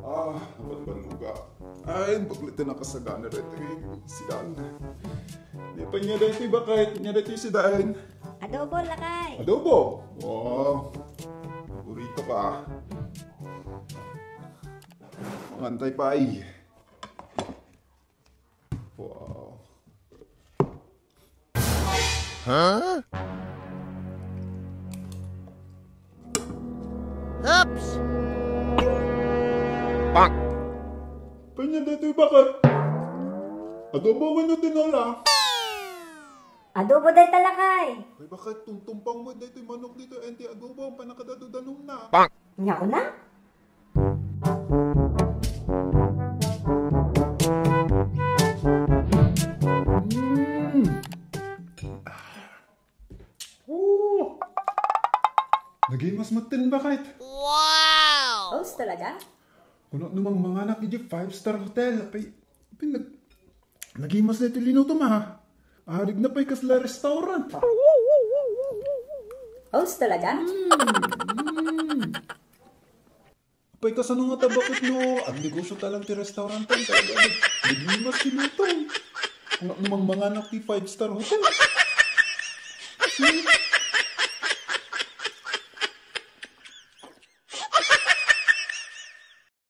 Dapat banuga. Ay, baglitin na kasagana rin. Sidaan. Di pa niya dito bakit? Niya dito sidaan. Adobo, lakay. Adobo? Wow. Burrito pa. Mangantay pa ay. Wow. Huh? Oops! Bonk! Kanya dito bakit? Adobo ka na tinola. Adobo day talakay. Ay bakit tungtumpang mo dito yung manok dito enti adobo ang panakadadudanong na. Bonk! Nga ko na? Naging mas matin bakit? Wow! Host talaga? Kuno namang mga anak di 5-star hotel. Naging mas na ito linuto ma. Arig na pa'y kasla restaurant. Host talaga? Pa'y kasanong nga tabakit no. Ang negosyo talang ti restaurant. Naging mas linuto. Kuno namang mga anak di 5-star hotel.